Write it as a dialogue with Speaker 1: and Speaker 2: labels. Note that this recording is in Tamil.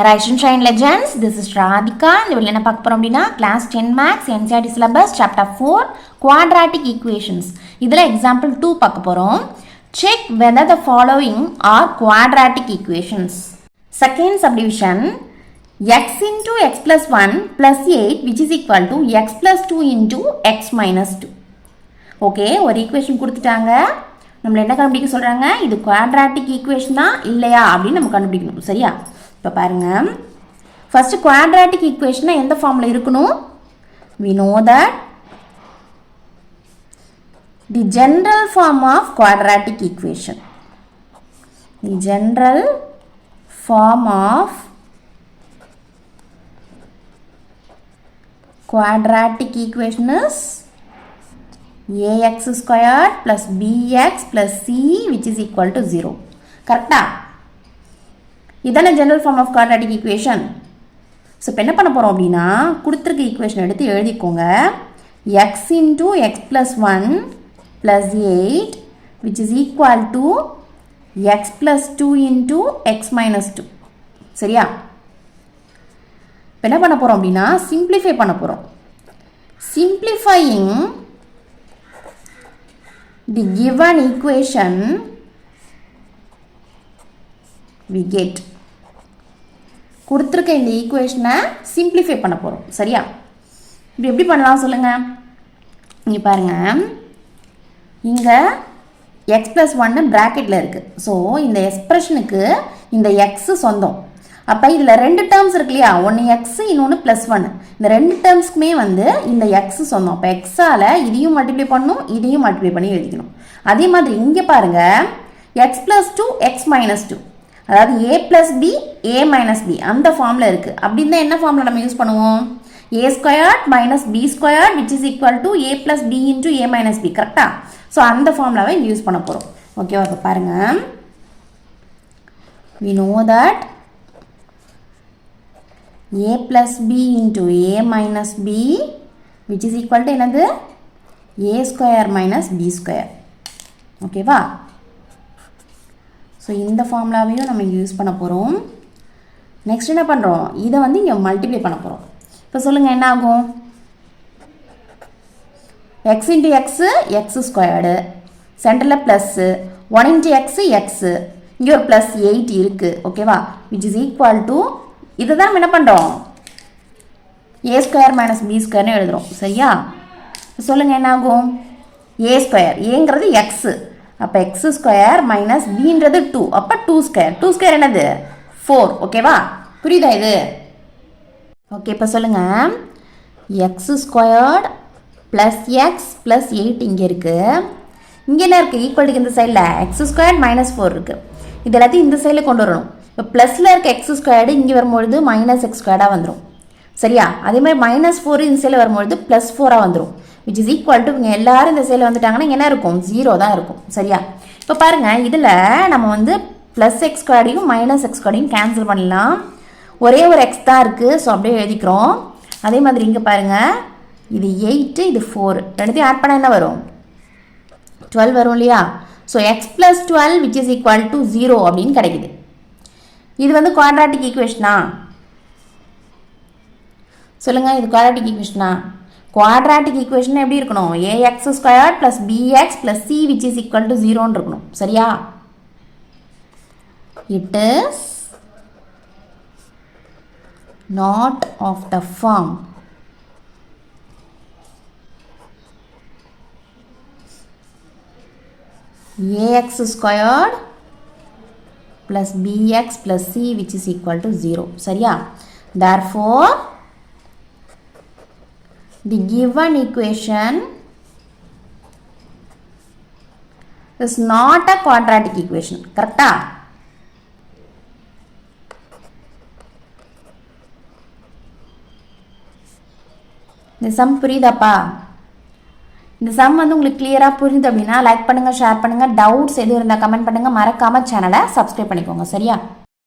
Speaker 1: Rise and Shine Legends, this is Radhika. இந்த வீடியோல என்ன பார்க்க போறோம் அப்படினா class 10 maths NCERT syllabus chapter 4 quadratic equations. இதுல example 2 பார்க்க போறோம். Check whether the following are quadratic equations. Second subdivision, x into x plus 1 plus 8 which is equal to x plus 2 into x minus 2. Okay, ஒரு equation கொடுத்துட்டாங்க. நம்மள என்ன கண்டுபிடிக்க சொல்றாங்க? இது quadratic equation தான் இல்லையா அப்படினு நம்ம கண்டுபிடிக்கணும். சரியா? இப்போ பாருங்க, first quadratic equation எந்த ஃபார்ம்ல இருக்கணும்? We know that the general form of quadratic equation, the general form of quadratic equation is ax squared plus bx plus c which is equal to 0. கரெக்டா? இதான general form of quadratic equation. So இப்போ என்ன பண்ண போகிறோம் அப்படின்னா, கொடுத்துருக்க ஈக்குவேஷன் எடுத்து எழுதிக்கோங்க. x into x plus 1 plus 8 which is equal to x plus 2 into x minus 2. சரியா? இப்போ என்ன பண்ண போகிறோம் அப்படின்னா, சிம்பிளிஃபை பண்ண போகிறோம். Simplifying the given equation we get. கொடுத்துருக்க இந்த ஈக்குவேஷனை சிம்பிளிஃபை பண்ண போகிறோம். சரியா? இப்படி எப்படி பண்ணலாம் சொல்லுங்கள். இங்கே பாருங்கள், இங்கே எக்ஸ் ப்ளஸ் 1 ப்ராக்கெட்டில் இருக்குது. ஸோ இந்த எக்ஸ்ப்ரெஷனுக்கு இந்த எக்ஸு சொந்தம். அப்போ இதில் ரெண்டு டேர்ம்ஸ் இருக்கு இல்லையா, ஒன்று எக்ஸு இன்னொன்று ப்ளஸ் 1. இந்த ரெண்டு டேர்ம்ஸ்க்குமே வந்து இந்த எக்ஸு சொந்தம். அப்போ எக்ஸால் இதையும் மல்டிப்ளை பண்ணணும், இதையும் மல்டிப்ளை பண்ணி எழுதிக்கணும். அதே மாதிரி இங்கே பாருங்கள், எக்ஸ் ப்ளஸ் 2 எக்ஸ் மைனஸ் 2, அதாவது a plus b a minus b அந்த ஃபார்மில் இருக்குது. அப்படின்னு தான் என்ன ஃபார்மில் நம்ம யூஸ் பண்ணுவோம்? a squared minus b squared which is equal to a plus b into a minus b. கரெக்டாக? ஸோ அந்த ஃபார்முலாவை இங்கே யூஸ் பண்ண போகிறோம். ஓகேவா? இப்போ பாருங்கள், we know that a plus b into a minus b which is equal to என்னது? a square minus b square. ஓகேவா? ஸோ இந்த ஃபார்முலாவையும் நம்ம யூஸ் பண்ண போகிறோம். நெக்ஸ்ட் என்ன பண்ணுறோம்? இதை வந்து இங்கே மல்டிப்ளை பண்ண போகிறோம். இப்போ சொல்லுங்கள் என்ன ஆகும்? X into x x squared, சென்டரில் ப்ளஸ்ஸு 1 இன்ட்டு எக்ஸு எக்ஸு, இங்கே ஒரு ப்ளஸ் 8 இருக்குது. ஓகேவா? விச் இஸ் ஈக்குவல் டு இதை தான் நம்ம என்ன பண்ணுறோம்? ஏ ஸ்கொயர் மைனஸ் பி ஸ்கொயர்னு எழுதுகிறோம். சரியா? சொல்லுங்கள் என்ன ஆகும்? ஏ ஸ்கொயர், ஏங்கிறது எக்ஸு, அப்போ எக்ஸ் ஸ்கொயர் மைனஸ் பின்றது 2, அப்போ 2 ஸ்கொயர். 2 ஸ்கொயர் என்னது? 4. ஓகேவா? புரியுதா இது? ஓகே, இப்போ சொல்லுங்கள், X squared plus X plus 8 இங்கே இருக்குது. இங்கே என்ன இருக்குது? ஈக்குவலுக்கு இந்த சைடில் எக்ஸ் ஸ்கொயர் மைனஸ் 4 இருக்குது. இது எல்லாத்தையும் இந்த சைடில் கொண்டு வரணும். இப்போ ப்ளஸில் இருக்க எக்ஸ் ஸ்கொயர்டு இங்கே வரும்பொழுது மைனஸ் எக்ஸ் ஸ்கொயர்டாக வந்துடும். சரியா? அதே மாதிரி மைனஸ் 4 இந்த சைடில் வரும்பொழுது ப்ளஸ் 4ஆக வந்துடும். விச் இஸ் ஈக்குவல் டு இங்கே எல்லாரும் இந்த சைடில் வந்துட்டாங்கன்னா என்ன இருக்கும்? 0 தான் இருக்கும். சரியா? இப்போ பாருங்கள், இதில் நம்ம வந்து ப்ளஸ் எக்ஸ் ஸ்கொயர்டையும் மைனஸ் எக்ஸ் ஸ்கொயர்டையும் கேன்சல் பண்ணலாம். ஒரே ஒரு எக்ஸ் தான் இருக்குது. ஸோ அப்படியே எழுதிக்கிறோம். அதே மாதிரி இங்கே பாருங்கள், இது 8 இது 4, ரெண்டுத்தையும் ஆட் பண்ணால் என்ன வரும்? 12 வரும் இல்லையா? So X plus 12 which is equal to 0 அப்படின்னு கிடைக்குது. இது வந்து குவாட்ராட்டிக் ஈக்குவேஷனா? சொல்லுங்கள், இது குவாட்ராட்டிக் ஈக்குவேஷனா? குவாட்ராட்டிக் ஈக்குவேஷன் எப்படி இருக்கணும்? ax square plus bx plus c which is equal to 0ன்னு இருக்கணும். சரியா? It is not of the form ax squared plus bx plus c which is equal to 0. சரியா? therefore the given equation is not a quadratic equation. கரெக்டா? இந்த சம் புரியுதாப்பா? இந்த சம் வந்து உங்களுக்கு கிளியராக புரியுது அப்படின்னா லைக் பண்ணுங்கள், ஷேர் பண்ணுங்கள். டவுட்ஸ் எதுவும் இருந்தால் கமெண்ட் பண்ணுங்கள். மறக்காமல் சேனலை சப்ஸ்கிரைப் பண்ணிக்கோங்க. சரியா?